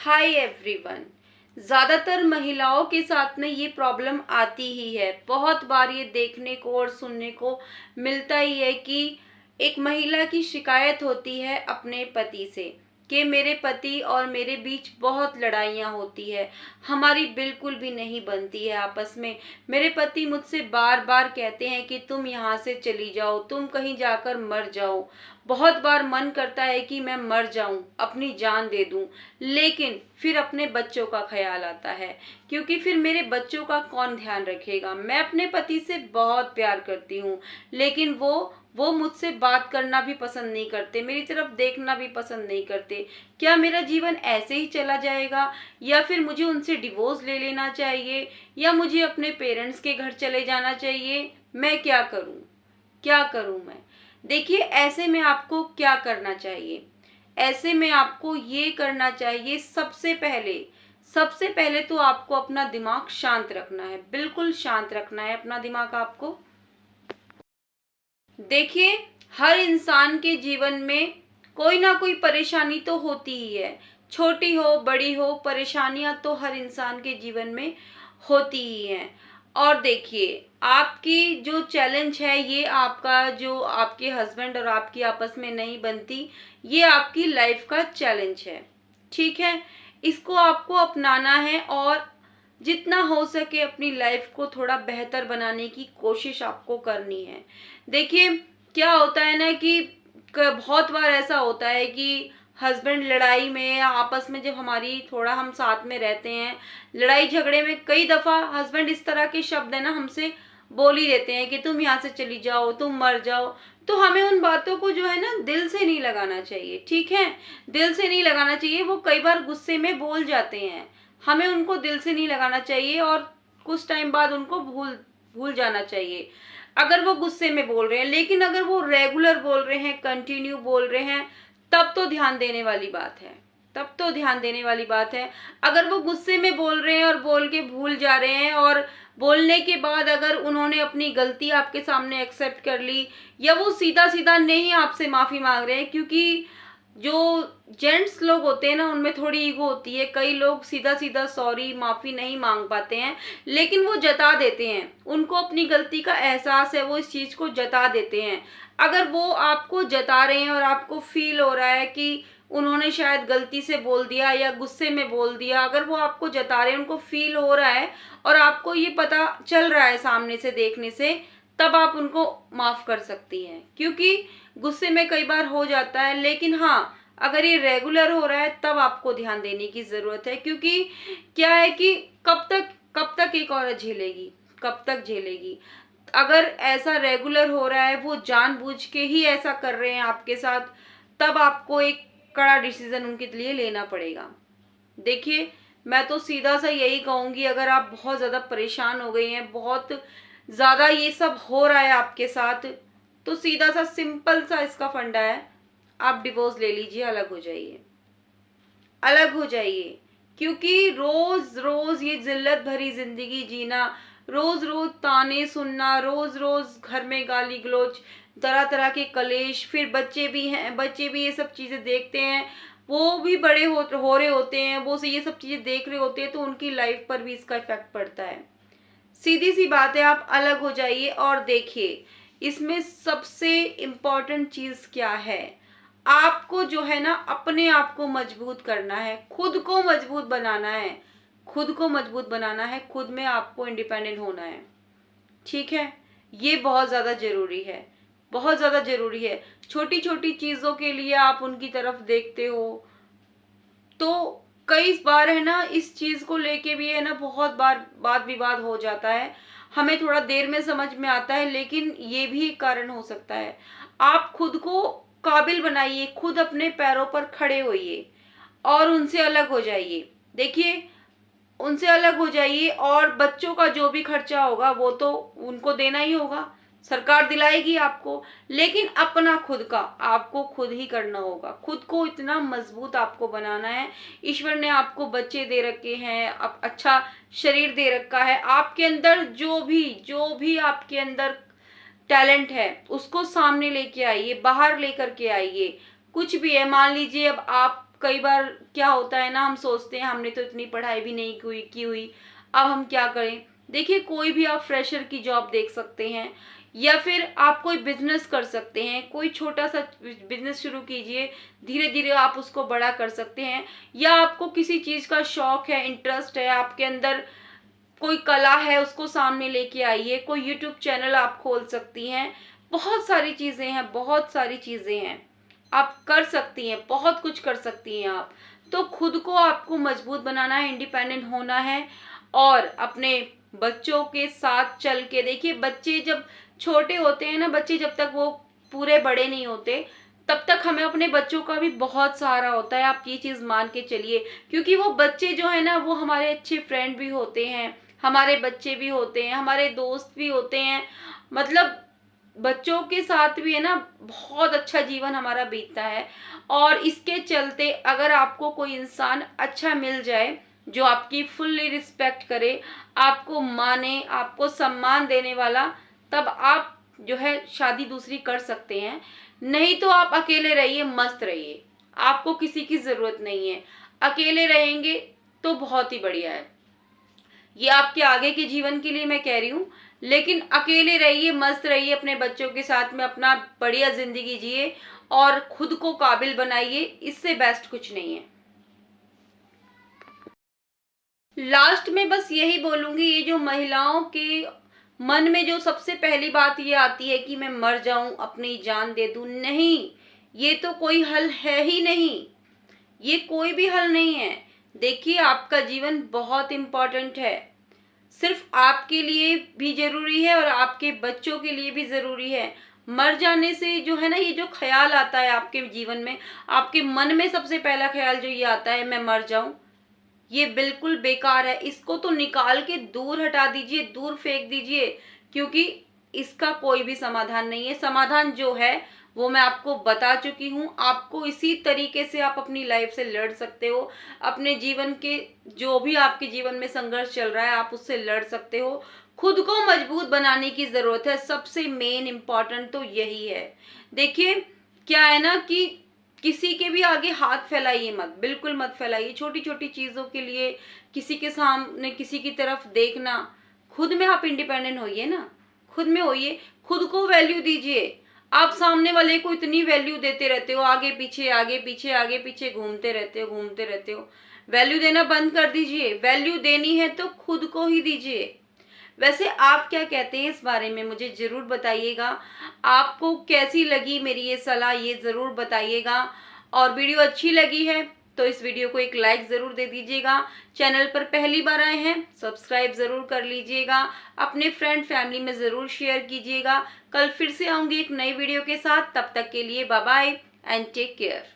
Hi everyone. ज़्यादातर महिलाओं के साथ में ये प्रॉब्लम आती ही है। बहुत बार ये देखने को और सुनने को मिलता ही है कि एक महिला की शिकायत होती है अपने पति से कि मेरे पति और मेरे बीच बहुत लड़ाइयाँ होती है, हमारी बिल्कुल भी नहीं बनती है आपस में। मेरे पति मुझसे बार बार कहते हैं कि तुम यहाँ से चली जाओ, तुम कहीं जाकर मर जाओ। बहुत बार मन करता है कि मैं मर जाऊं, अपनी जान दे दूं, लेकिन फिर अपने बच्चों का ख्याल आता है, क्योंकि फिर मेरे बच्चों का कौन ध्यान रखेगा। मैं अपने पति से बहुत प्यार करती हूँ, लेकिन वो मुझसे बात करना भी पसंद नहीं करते, मेरी तरफ देखना भी पसंद नहीं करते। क्या मेरा जीवन ऐसे ही चला जाएगा, या फिर मुझे उनसे डिवोर्स ले लेना चाहिए, या मुझे अपने पेरेंट्स के घर चले जाना चाहिए? मैं क्या करूं, क्या करूं मैं? देखिए, ऐसे में आपको क्या करना चाहिए? ऐसे में आपको ये करना चाहिए, सबसे पहले तो आपको अपना दिमाग शांत रखना है, बिल्कुल शांत रखना है अपना दिमाग आपको। देखिए, हर इंसान के जीवन में कोई ना कोई परेशानी तो होती ही है, छोटी हो बड़ी हो, परेशानियां तो हर इंसान के जीवन में होती ही हैं। और देखिए, आपकी जो चैलेंज है, ये आपका जो आपके हस्बैंड और आपकी आपस में नहीं बनती, ये आपकी लाइफ का चैलेंज है। ठीक है, इसको आपको अपनाना है और जितना हो सके अपनी लाइफ को थोड़ा बेहतर बनाने की कोशिश आपको करनी है। देखिए, क्या होता है ना कि बहुत बार ऐसा होता है कि हस्बैंड लड़ाई में या आपस में, जब हमारी थोड़ा हम साथ में रहते हैं, लड़ाई झगड़े में कई दफा हस्बैंड इस तरह के शब्द है ना हमसे बोल ही देते हैं कि तुम यहाँ से चली जाओ, तुम मर जाओ। तो हमें उन बातों को जो है ना दिल से नहीं लगाना चाहिए। ठीक है, दिल से नहीं लगाना चाहिए। वो कई बार गुस्से में बोल जाते हैं, हमें उनको दिल से नहीं लगाना चाहिए और कुछ टाइम बाद उनको भूल भूल जाना चाहिए अगर वो गुस्से में बोल रहे हैं। लेकिन अगर वो रेगुलर बोल रहे हैं, कंटिन्यू बोल रहे हैं, तब तो ध्यान देने वाली बात है, तब तो ध्यान देने वाली बात है। अगर वो गुस्से में बोल रहे हैं और बोल के भूल जा रहे हैं, और बोलने के बाद अगर उन्होंने अपनी गलती आपके सामने एक्सेप्ट कर ली, या वो सीधा सीधा नहीं आपसे माफी मांग रहे हैं, क्योंकि जो जेंट्स लोग होते हैं ना, उनमें थोड़ी ईगो होती है। कई लोग सीधा सीधा सॉरी माफी नहीं मांग पाते हैं, लेकिन वो जता देते हैं, उनको अपनी गलती का एहसास है, वो इस चीज को जता देते हैं। अगर वो आपको जता रहे हैं और आपको फील हो रहा है कि उन्होंने शायद गलती से बोल दिया या गुस्से में बोल दिया, अगर वो आपको जता रहे हैं, उनको फील हो रहा है और आपको ये पता चल रहा है सामने से देखने से, तब आप उनको माफ कर सकती हैं, क्योंकि गुस्से में कई बार हो जाता है। लेकिन हाँ, अगर ये रेगुलर हो रहा है तब आपको ध्यान देने की जरूरत है, क्योंकि क्या है कि कब तक एक औरत झेलेगी, कब तक झेलेगी? अगर ऐसा रेगुलर हो रहा है, वो जानबूझ के ही ऐसा कर रहे हैं आपके साथ, तब आपको एक कड़ा डिसीजन उनके लिए लेना पड़ेगा। देखिए, मैं तो सीधा सा यही कहूंगी, अगर आप बहुत ज्यादा परेशान हो गई हैं, बहुत ज्यादा ये सब हो रहा है आपके साथ, तो सीधा सा सिंपल सा इसका फंडा है, आप डिवोर्स ले लीजिए, अलग हो जाइए, अलग हो जाइए। क्योंकि रोज रोज ये जिल्लत भरी जिंदगी जीना, रोज रोज ताने सुनना, रोज रोज घर में गाली गलौज, तरह तरह के कलेश, फिर बच्चे भी हैं, बच्चे भी ये सब चीजें देखते हैं, वो भी बड़े हो रहे होते हैं, वो से ये सब चीजें देख रहे होते हैं, तो उनकी लाइफ पर भी इसका इफेक्ट पड़ता है। सीधी सी बात है, आप अलग हो जाइए। और देखिए, इसमें सबसे इम्पोर्टेंट चीज क्या है, आपको जो है ना अपने आप को मजबूत करना है, खुद को मजबूत बनाना है, खुद को मजबूत बनाना है, खुद में आपको इंडिपेंडेंट होना है। ठीक है, ये बहुत ज्यादा जरूरी है, बहुत ज्यादा जरूरी है। छोटी छोटी चीजों के लिए आप उनकी तरफ देखते हो, तो कई बार है ना इस चीज को लेके भी है ना बहुत बार वाद विवाद हो जाता है, हमें थोड़ा देर में समझ में आता है, लेकिन ये भी एक कारण हो सकता है। आप खुद को काबिल बनाइए, खुद अपने पैरों पर खड़े होइए और उनसे अलग हो जाइए। देखिए, उनसे अलग हो जाइए, और बच्चों का जो भी खर्चा होगा वो तो उनको देना ही होगा, सरकार दिलाएगी आपको, लेकिन अपना खुद का आपको खुद ही करना होगा। खुद को इतना मजबूत आपको बनाना है। ईश्वर ने आपको बच्चे दे रखे हैं, अच्छा शरीर दे रखा है, आपके अंदर जो भी आपके अंदर टैलेंट है उसको सामने लेके आइए, बाहर लेकर के आइए। कुछ भी है, मान लीजिए अब आप कई बार क्या होता है ना, हम सोचते हैं हमने तो इतनी पढ़ाई भी नहीं की हुई, अब हम क्या करें। देखिए, कोई भी आप फ्रेशर की जॉब देख सकते हैं, या फिर आप कोई बिजनेस कर सकते हैं, कोई छोटा सा बिजनेस शुरू कीजिए, धीरे धीरे आप उसको बड़ा कर सकते हैं। या आपको किसी चीज़ का शौक है, इंटरेस्ट है, आपके अंदर कोई कला है, उसको सामने लेके आइए। कोई यूट्यूब चैनल आप खोल सकती हैं। बहुत सारी चीज़ें हैं, बहुत सारी चीज़ें हैं, आप कर सकती हैं, बहुत कुछ कर सकती हैं आप। तो खुद को आपको मजबूत बनाना है, इंडिपेंडेंट होना है, और अपने बच्चों के साथ चल के देखिए, बच्चे जब छोटे होते हैं ना, बच्चे जब तक वो पूरे बड़े नहीं होते, तब तक हमें अपने बच्चों का भी बहुत सहारा होता है। आप ये चीज़ मान के चलिए, क्योंकि वो बच्चे जो है ना, वो हमारे अच्छे फ्रेंड भी होते हैं, हमारे बच्चे भी होते हैं, हमारे दोस्त भी होते हैं। मतलब बच्चों के साथ भी है ना, बहुत अच्छा जीवन हमारा बीतता है। और इसके चलते अगर आपको कोई इंसान अच्छा मिल जाए जो आपकी फुल्ली रिस्पेक्ट करे, आपको माने, आपको सम्मान देने वाला, तब आप जो है शादी दूसरी कर सकते हैं। नहीं तो आप अकेले रहिए, मस्त रहिए, आपको किसी की ज़रूरत नहीं है। अकेले रहेंगे तो बहुत ही बढ़िया है, ये आपके आगे के जीवन के लिए मैं कह रही हूँ। लेकिन अकेले रहिए, मस्त रहिए, अपने बच्चों के साथ में अपना बढ़िया जिंदगी जिए और खुद को काबिल बनाइए, इससे बेस्ट कुछ नहीं है। लास्ट में बस यही बोलूंगी, ये जो महिलाओं के मन में जो सबसे पहली बात ये आती है कि मैं मर जाऊं, अपनी जान दे दूं, नहीं, ये तो कोई हल है ही नहीं, ये कोई भी हल नहीं है। देखिए, आपका जीवन बहुत इम्पोर्टेंट है, सिर्फ आपके लिए भी जरूरी है और आपके बच्चों के लिए भी जरूरी है। मर जाने से जो है ना, ये जो ख्याल आता है आपके जीवन में, आपके मन में सबसे पहला ख्याल जो ये आता है मैं मर जाऊं, ये बिल्कुल बेकार है। इसको तो निकाल के दूर हटा दीजिए, दूर फेंक दीजिए, क्योंकि इसका कोई भी समाधान नहीं है। समाधान जो है वो मैं आपको बता चुकी हूँ। आपको इसी तरीके से आप अपनी लाइफ से लड़ सकते हो, अपने जीवन के जो भी आपके जीवन में संघर्ष चल रहा है आप उससे लड़ सकते हो। खुद को मजबूत बनाने की जरूरत है, सबसे मेन इम्पॉर्टेंट तो यही है। देखिए, क्या है ना कि किसी के भी आगे हाथ फैलाइए मत, बिल्कुल मत फैलाइए। छोटी छोटी चीज़ों के लिए किसी के सामने किसी की तरफ देखना, खुद में आप इंडिपेंडेंट होइए ना, खुद में होइए, खुद को वैल्यू दीजिए। आप सामने वाले को इतनी वैल्यू देते रहते हो, आगे पीछे आगे पीछे आगे पीछे घूमते रहते हो, घूमते रहते हो। वैल्यू देना बंद कर दीजिए, वैल्यू देनी है तो खुद को ही दीजिए। वैसे आप क्या कहते हैं इस बारे में, मुझे ज़रूर बताइएगा। आपको कैसी लगी मेरी ये सलाह, ये ज़रूर बताइएगा। और वीडियो अच्छी लगी है तो इस वीडियो को एक लाइक ज़रूर दे दीजिएगा। चैनल पर पहली बार आए हैं, सब्सक्राइब ज़रूर कर लीजिएगा। अपने फ्रेंड फैमिली में ज़रूर शेयर कीजिएगा। कल फिर से आऊँगी एक नई वीडियो के साथ, तब तक के लिए bye bye and take care.